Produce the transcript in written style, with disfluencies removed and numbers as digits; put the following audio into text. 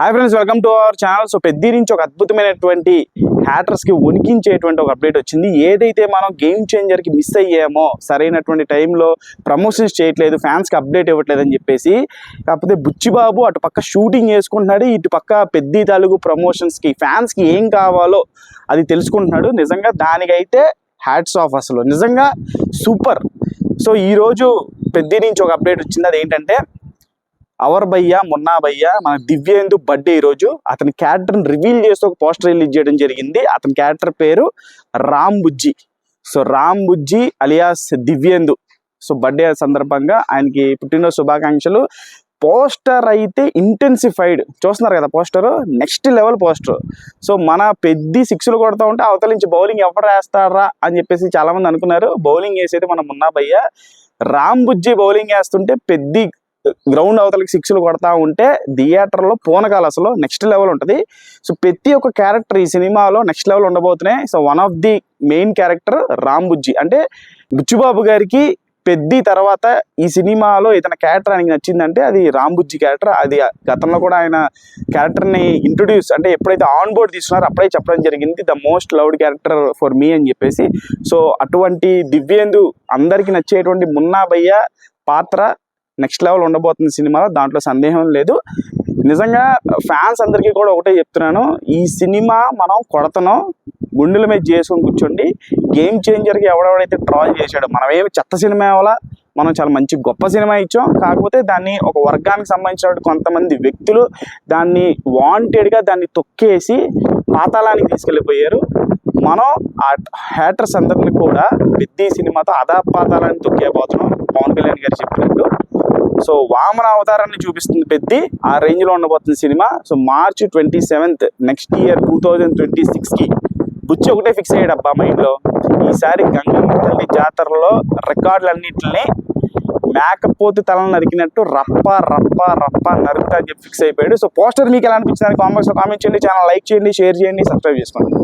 Hi friends, welcome to our channel. So పెద్ద నుంచి ఒక అద్భుతమైనటువంటి హ్యాటర్స్కి వణికించేటువంటి ఒక అప్డేట్ వచ్చింది. ఏదైతే మనం గేమ్ చేంజర్కి మిస్ అయ్యామో, సరైనటువంటి టైంలో ప్రమోషన్స్ చేయట్లేదు, ఫ్యాన్స్కి అప్డేట్ ఇవ్వట్లేదు అని చెప్పేసి, కాకపోతే బుచ్చిబాబు అటు పక్క షూటింగ్ చేసుకుంటున్నాడు, ఇటు పక్క పెద్ద తెలుగు ప్రమోషన్స్కి ఫ్యాన్స్కి ఏం కావాలో అది తెలుసుకుంటున్నాడు. నిజంగా దానికైతే హ్యాట్స్ ఆఫ్, అసలు నిజంగా సూపర్. సో ఈరోజు పెద్ద నుంచి ఒక అప్డేట్ వచ్చింది. అదేంటంటే అవర్ భయ్య మున్నా భయ్య మన దివ్యేందు బర్త్డే ఈరోజు. అతని క్యారెక్టర్ని రివీల్ చేస్తూ ఒక పోస్టర్ రిలీజ్ చేయడం జరిగింది. అతని క్యారెక్టర్ పేరు రామ్ బుజ్జి. సో రామ్ బుజ్జి అలియాస్ దివ్యేందు. సో బర్త్డే సందర్భంగా ఆయనకి పుట్టినరోజు శుభాకాంక్షలు. పోస్టర్ అయితే ఇంటెన్సిఫైడ్, చూస్తున్నారు కదా poster, next level poster. So మన పెద్ద సిక్స్లు కొడతా ఉంటే అవతల నుంచి బౌలింగ్ ఎవరు వేస్తారా అని చెప్పేసి చాలామంది అనుకున్నారు. బౌలింగ్ వేసేది మన మున్నా భయ్య. రామ్ బుజ్జి బౌలింగ్ వేస్తుంటే పెద్ద గ్రౌండ్ అవతలకి సిక్స్లు కొడతా ఉంటే థియేటర్లో పూనకాలు అసలు నెక్స్ట్ లెవెల్ ఉంటుంది. సో ప్రతి ఒక్క క్యారెక్టర్ ఈ సినిమాలో నెక్స్ట్ లెవెల్ ఉండబోతున్నాయి. So one of the main character Ram Bujji. అంటే బుచ్చిబాబు గారికి పెద్ద తర్వాత ఈ సినిమాలో ఏదైనా క్యారెక్టర్ ఆయనకి నచ్చిందంటే అది రామ్ బుజ్జి క్యారెక్టర్. అది గతంలో కూడా ఆయన క్యారెక్టర్ని ఇంట్రొడ్యూస్ అంటే ఎప్పుడైతే ఆన్ బోర్డ్ తీసుకున్నారో అప్పుడే చెప్పడం జరిగింది, the most loved character for me అని చెప్పేసి. సో అటువంటి దివ్యేందు అందరికీ నచ్చేటువంటి మున్నా భయ్య పాత్ర నెక్స్ట్ లెవెల్ ఉండబోతుంది సినిమాలో, దాంట్లో సందేహం లేదు. నిజంగా ఫ్యాన్స్ అందరికీ కూడా ఒకటే చెప్తున్నాను, ఈ సినిమా మనం కొడతనం గుండెల మీద చేసుకొని కూర్చోండి. గేమ్ చేంజర్కి ఎవడెవడైతే ట్రాల్ చేశాడో, మనం ఏమి చెత్త సినిమా అవ్వాలా, మనం చాలా మంచి గొప్ప సినిమా ఇచ్చాం. కాకపోతే దాన్ని ఒక వర్గానికి సంబంధించిన కొంతమంది వ్యక్తులు దాన్ని వాంటెడ్గా దాన్ని తొక్కేసి పాతాళానికి తీసుకెళ్ళిపోయారు. మనం ఆ హ్యాటర్స్ అందరినీ కూడా పెద్ద సినిమాతో అదా పాతాళాన్ని తొక్కేపోతున్నాం, పవన్ కళ్యాణ్ గారు చెప్పినట్టు. సో వామన అవతారాన్ని చూపిస్తుంది పెద్ద, ఆ రేంజ్లో ఉండబోతుంది సినిమా. సో March 27 నెక్స్ట్ ఇయర్ 2026కి బుచ్చి ఒకటే ఫిక్స్ అయ్యాడు అబ్బా మైండ్లో, ఈసారి గంగమ్మ తల్లి జాతరలో రికార్డులన్నింటినీ మేకపోతే తలను నరికినట్టు రప్ప రప్ప రప్ప నరుకుతా అని చెప్పి ఫిక్స్ అయిపోయాడు. సో పోస్టర్ మీకు ఎలా అనిపించింది కామెంట్స్లో కామెంట్ చేయండి. ఛానల్ లైక్ చేయండి, షేర్ చేయండి, సబ్స్క్రైబ్ చేసుకోండి.